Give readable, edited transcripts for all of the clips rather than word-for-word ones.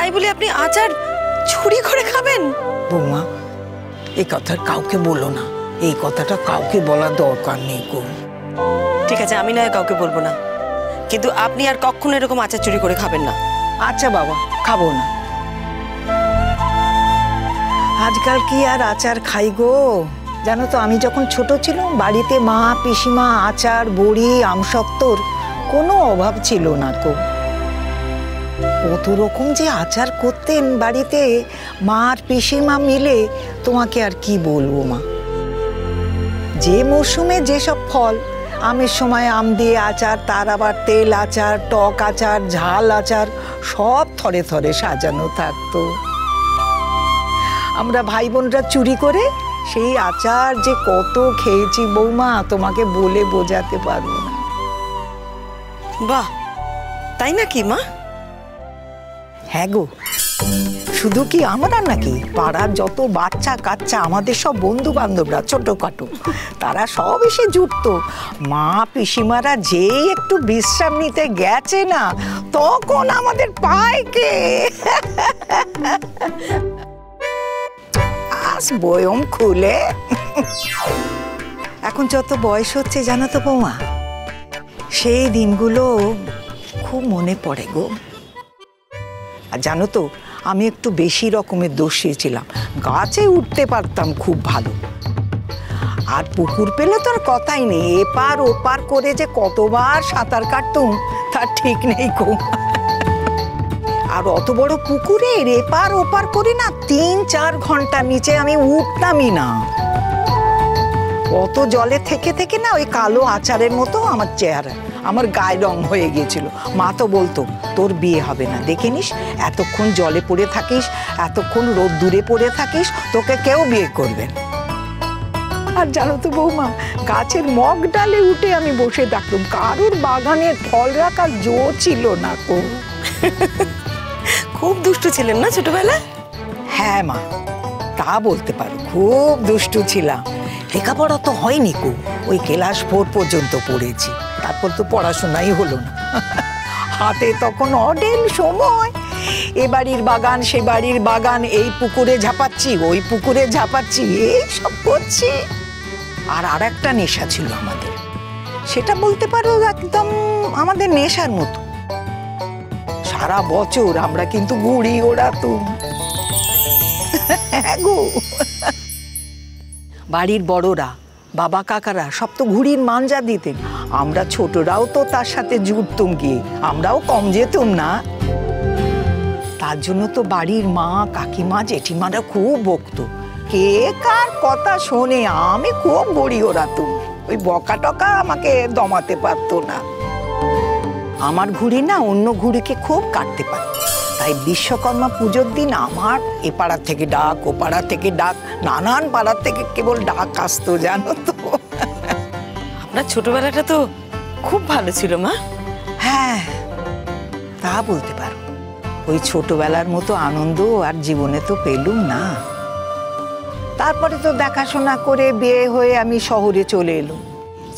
তাই বলে আপনি আচার চুরি করে খাবেন? বৌমা, এই কথা কাউকে বলো না, এই কথাটা কাউকে বলার দরকার নেই গো। ঠিক আছে, আমি না কাউকে বলবো না, কিন্তু আপনি আর কখনো এরকম আচার চুরি করে খাবেন না। আচ্ছা বাবা, খাবো না। আজকাল কি আর আচার খাই গো? জানো তো, আমি যখন ছোট ছিলাম বাড়িতে মা পিসিমা আচার বড়ি আমসত্ত্বর কোনো অভাব ছিল না তো। কত রকম যে আচার করতেন বাড়িতে মা আর পিসিমা মিলে, তোমাকে আর কি বলবো মা। যে মৌসুমে যেসব ফল, আমের সময় আম দিয়ে আচার, তার আবার তেল আচার, টক আচার, ঝাল আচার সব থরে থরে সাজানো থাকতো। আমরা ভাই বোনরা চুরি করে সেই আচার যে কত খেয়েছি বৌমা, তোমাকে বলে বোঝাতে পারবো না। বাহ, তাই নাকি মা? হ্যাঁ গো, শুধু কি আমরা নাকি, পাড়ার যত বাচ্চা কাচ্চা, আমাদের সব বন্ধু বান্ধবরা ছোটখাটো, তারা সব এসে জুটতো। মা পিসিমারা যেই একটু বিশ্রাম নিতে গেছে না, তখন আমাদের পায়কে বয়ম খুলে। এখন যত বয়স হচ্ছে জানো তো বৌমা, সেই দিনগুলো খুব মনে পড়ে গো। আর জানো তো, আমি একটু বেশি রকমের দোষী ছিলাম, গাছে উঠতে পারতাম খুব ভালো। আর পুকুর পেলে তো আর কথাই নেই, এপার ওপার করে যে কতবার সাঁতার কাটতুম তার ঠিক নেই গো। আর অত বড় পুকুরের এপার ওপার করে না ৩-৪ ঘন্টা নিচে আমি উঠতামই না। অত জলে থেকে থেকে না ওই কালো আচারের মতো আমার চেহারা, আমার গায়ে রং হয়ে গিয়েছিল। মা তো বলতো, তোর বিয়ে হবে না, দেখে নিস এতক্ষণ জলে পড়ে থাকিস, এতক্ষণ রোদ্দুরে পড়ে থাকিস, তোকে কেউ বিয়ে করবে না। আর জানো তো বৌমা, গাছের মগ ডালে উঠে আমি বসে থাকতাম, কারোর বাগানের ফল রাখার জো ছিল না গো। খুব দুষ্টু ছিলেন না ছোটবেলায়? হ্যাঁ মা, তা বলতে পারো, খুব দুষ্টু ছিলাম। লেখাপড়া তো হয়নি কো, ওই ক্লাস 4 পর্যন্ত পড়েছি, তারপর তো পড়াশোনাই হলো না। হাতে তখন অঢেল সময়, এ বাড়ির বাগান সে বাড়ির বাগান, এই পুকুরে ঝাঁপাচ্ছি ওই পুকুরে ঝাঁপাচ্ছি, এই সব করছি। আর একটা নেশা ছিল আমাদের, সেটা বলতে পারো একদম আমাদের নেশার মতো। সারা বছর আমরা কিন্তু ঘুড়ি ওড়াতুম। হ্যাঁ গো, বাড়ির বড়রা বাবা কাকারা সব তো ঘুড়ির মাঞ্জা দিতেন, আমরা ছোটরাও তো তার সাথে জুটতুম গিয়ে, আমরাও কম যেতুম না। তার জন্য তো বাড়ির মা কাকিমা জেঠিমারা খুব বকতো, কে কার কথা শোনে। আমি খুব ঘুড়ি ওড়াতুম, ওই বকা টকা আমাকে দমাতে পারতো না। আমার ঘুড়ি না অন্য ঘুড়িকে খুব কাটতে পারত। তাই বিশ্বকর্মা পুজোর দিন আমার এ পাড়া থেকে ডাক, ও পাড়া থেকে ডাক, নানান পাড়ার থেকে কেবল ডাক আসতো, জানো তো। আপনার ছোটবেলাটা তো খুব ভালো ছিল মা। হ্যাঁ, তা বলতে পারো। ওই ছোটবেলার মতো আনন্দ আর জীবনে তো পেলুম না। তারপরে তো দেখাশোনা করে বিয়ে হয়ে আমি শহরে চলে এলাম।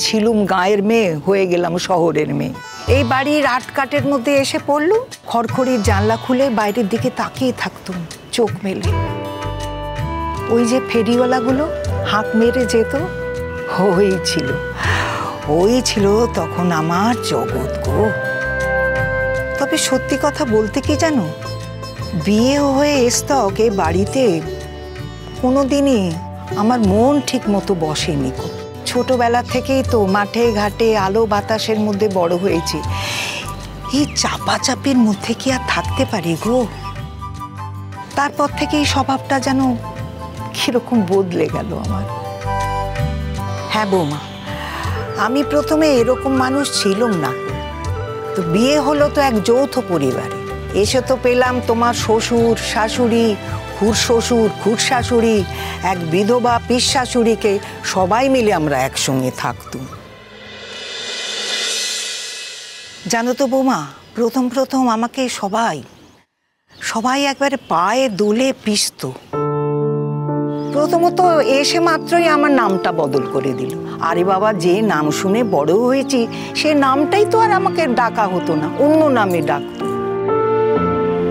ছিলুম গাঁয়ের মেয়ে, হয়ে গেলাম শহরের মেয়ে। এই বাড়ির আটকাটের মধ্যে এসে পড়লুম, খড়খড়ির জানলা খুলে বাইরের দিকে তাকিয়ে থাকতুম চোখ মেলে। ওই যে ফেরিওয়ালাগুলো হাঁক মেরে যেত, ওই ছিল তখন আমার জগৎ গো। তবে সত্যি কথা বলতে কি জানো, বিয়ে হয়ে এস্তক এই বাড়িতে কোনোদিনই আমার মন ঠিক মতো বসেনি গো। ছোটবেলা থেকেই তো মাঠে ঘাটে আলো বাতাসের মধ্যে বড় হয়েছি, এই চাপাচাপির মধ্যে কি আর থাকতে পারি গো। তারপর থেকে এই স্বভাবটা যেন কিরকম বদলে গেল আমার। হ্যাঁ বৌমা, আমি প্রথমে এরকম মানুষ ছিলাম না। তো বিয়ে হলো তো এক যৌথ পরিবারে, এসে তো পেলাম তোমার শ্বশুর শাশুড়ি, খুড়শ্বশুর খুড়শাশুড়ি, এক বিধবা পিস শাশুড়িকে, সবাই মিলে আমরা একসঙ্গে থাকতুম। জানো তো বৌমা, প্রথম প্রথম আমাকে সবাই একবারে পায়ে দোলে পিষত। প্রথমত এসে মাত্রই আমার নামটা বদল করে দিল। আরে বাবা, যে নাম শুনে বড় হয়েছি সে নামটাই তো আর আমাকে ডাকা হতো না, অন্য নামে ডাকতো।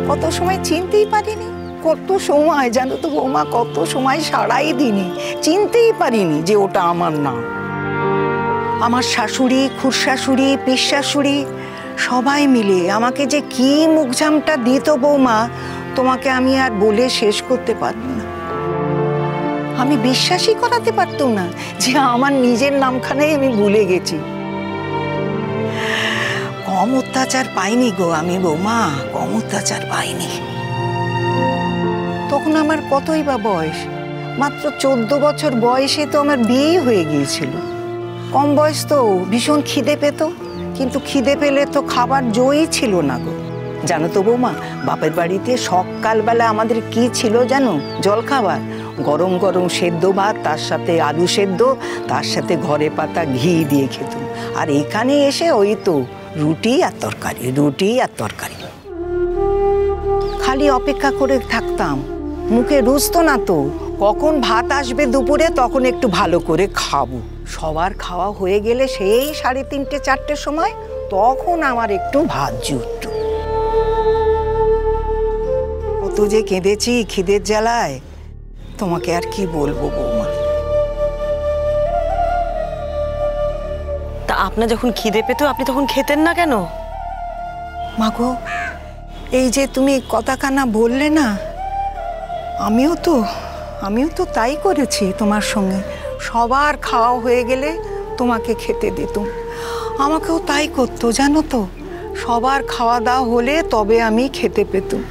কত সময় চিনতেই পারিনি, কত সময় জানো তো বৌমা, কত সময় সারাই দিনই চিনতেই পারিনি যে ওটা আমার না। আমার শাশুড়ি, খুড়শাশুড়ি, পিসশাশুড়ি সবাই মিলে আমাকে যে কি মুখঝামটা দিত বৌমা, তোমাকে আমি আর বলে শেষ করতে পারবো না। আমি বিশ্বাসই করাতে পারতাম না যে আমার নিজের নামখানাই আমি ভুলে গেছি। কম অত্যাচার পাইনি গো আমি বৌমা, কম অত্যাচার পাইনি। তখন আমার কতই বা বয়স, মাত্র 14 বছর বয়সে তো আমার বিয়ে হয়ে গিয়েছিল। কম বয়স তো, ভীষণ খিদে পেত, কিন্তু খিদে পেলে তো খাবার জয়ই ছিল না গো। জানো তো বৌমা, বাপের বাড়িতে সকালবেলা আমাদের কি ছিল জানো? জলখাবার, গরম গরম সেদ্ধ ভাত, তার সাথে আলু সেদ্ধ, তার সাথে ঘরে পাতা ঘি দিয়ে খেতাম। আর এখানে এসে ওই তো রুটি আর তরকারি, রুটি আর তরকারি। খালি অপেক্ষা করে থাকতাম, মুখে রুচতো না তো কখন ভাত আসবে দুপুরে, তখন একটু ভালো করে খাবো। সবার খাওয়া হয়ে গেলে সেই 3:30 4টের সময় তখন আমার একটু ভাত জুটতো। কত যে কেঁদেছি খিদের জ্বালায়, তোমাকে আর কি বলবো বৌমা। তা আপনার যখন খিদে পেত আপনি তখন খেতেন না কেন? মাগো, এই যে তুমি কথাখানা বললে না, আমিও তো তাই করেছি তোমার সঙ্গে। সবার খাওয়া হয়ে গেলে তোমাকে খেতে দিতাম, আমাকেও তাই করতো জানো তো। সবার খাওয়া দাওয়া হলে তবে আমি খেতে পেতাম।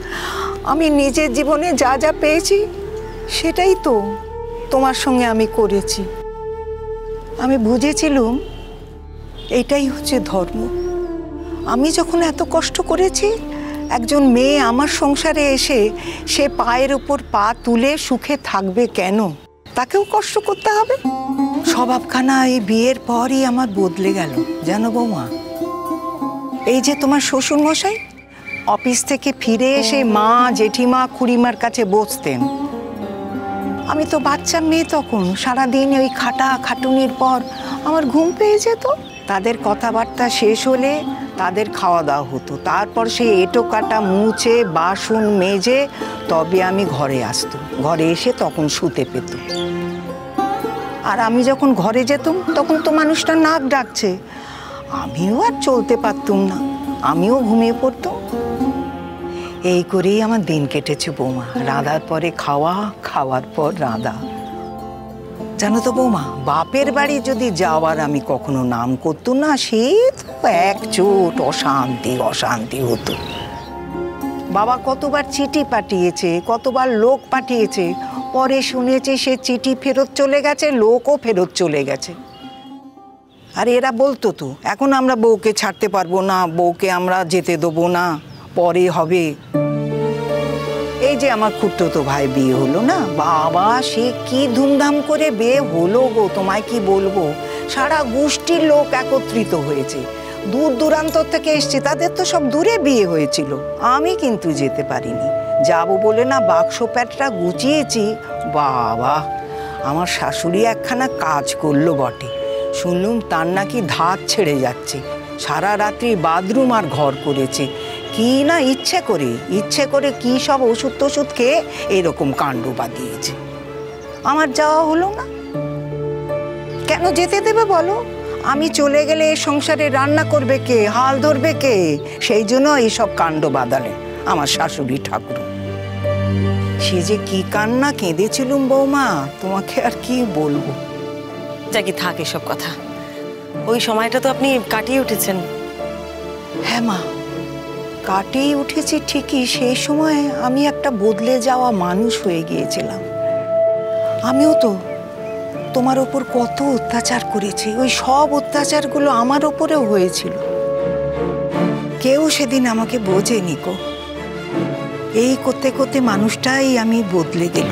আমি নিজের জীবনে যা যা পেয়েছি সেটাই তো তোমার সঙ্গে আমি করেছি। আমি বুঝেছিলাম এইটাই হচ্ছে ধর্ম। আমি যখন এত কষ্ট করেছি, একজন মেয়ে আমার সংসারে এসে সে পায়ের উপর পা তুলে সুখে থাকবে কেন? তাকেও কষ্ট করতে হবে? স্বভাবখানা এই বিয়ের পরই আমার বদলে গেল জানো বৌমা। এই যে তোমার শ্বশুর মশাই অফিস থেকে ফিরে এসে মা, জেঠিমা, খুড়িমার কাছে বসতেন। আমি তো বাচ্চা মেয়ে তখন, সারাদিন ওই খাটানির পর আমার ঘুম পেয়ে যেত। তাদের কথাবার্তা শেষ হলে তাদের খাওয়া দাওয়া হতো, তারপর সে এঁটো কাটা মুছে বাসন মেজে তবে আমি ঘরে আসতাম। ঘরে এসে তখন শুতে পেত। আর আমি যখন ঘরে যেতাম তখন তো মানুষটা নাক ডাকছে, আমিও আর চলতে পারতাম না, আমিও ঘুমিয়ে পড়তাম। এই করেই আমার দিন কেটেছে বৌমা। রাঁধার পরে খাওয়া, খাওয়ার পর রাঁধা। জানো তো বৌমা, বাপের বাড়ি যদি যাওয়ার আমি কখনো নাম করতাম না, সে তো একচোট অশান্তি হতো। বাবা কতবার চিঠি পাঠিয়েছে, কতবার লোক পাঠিয়েছে, পরে শুনেছি সে চিঠি ফেরত চলে গেছে, লোকও ফেরত চলে গেছে। আর এরা বলতো তো এখন আমরা বউকে ছাড়তে পারবো না, বউকে আমরা যেতে দেবো না, পরে হবে। এই যে আমার খুড়তো ভাই বিয়ে হলো না, বাবা সে কি ধুমধাম করে বিয়ে হলো গো, তোমায় কি বলবো। সারা গোষ্ঠীর লোক একত্রিত হয়েছে, দূর দূরান্ত থেকে এসছে, তাদের তো সব দূরে বিয়ে হয়েছিল। আমি কিন্তু যেতে পারিনি। যাবো বলে না বাক্স প্যাটটা গুছিয়েছি, বাবা আমার শাশুড়ি একখানা কাজ করলো বটে। শুনলুম তার নাকি ধাত ছেড়ে যাচ্ছে, সারা রাত্রি বাথরুম আর ঘর করেছে। কি না ইচ্ছে করে কি সব ওষুধ খেয়ে এরকম কাণ্ড বাঁধিয়েছে। আমার যাওয়া হলো না। কেন যেতে দেবে বলো? আমি চলে গেলে এই সংসারে রান্না করবে কে, হাল ধরবে কে? সেই জন্য এইসব কাণ্ড বাঁধালেন আমার শাশুড়ি ঠাকুর। সে যে কি কান্না কেঁদেছিলুম বৌমা, তোমাকে আর কি বলবো। যাকি থাক এসব কথা, ওই সময়টা তো আপনি কাটিয়ে উঠেছেন। হ্যাঁ মা, কাটিয়ে উঠেছি ঠিকই। সেই সময় আমি একটা বদলে যাওয়া মানুষ হয়ে গিয়েছিলাম। আমিও তো তোমার ওপর কত অত্যাচার করেছি, ওই সব অত্যাচারগুলো আমার ওপরেও হয়েছিল। কেউ সেদিন আমাকে বোঝেনি গো। এই করতে করতে মানুষটাই আমি বদলে গেল।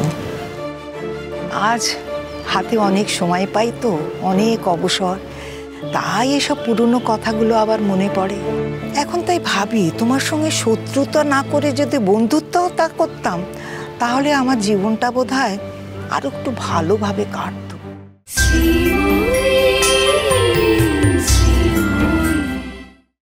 আজ হাতে অনেক সময় পাই তো, অনেক অবসর, তাই এসব পুরনো কথাগুলো আবার মনে পড়ে। এখন তাই ভাবি তোমার সঙ্গে শত্রুতা না করে যদি বন্ধুত্বও তা করতাম, তাহলে আমার জীবনটা বোধহয় আরো একটু ভালোভাবে কাটতো।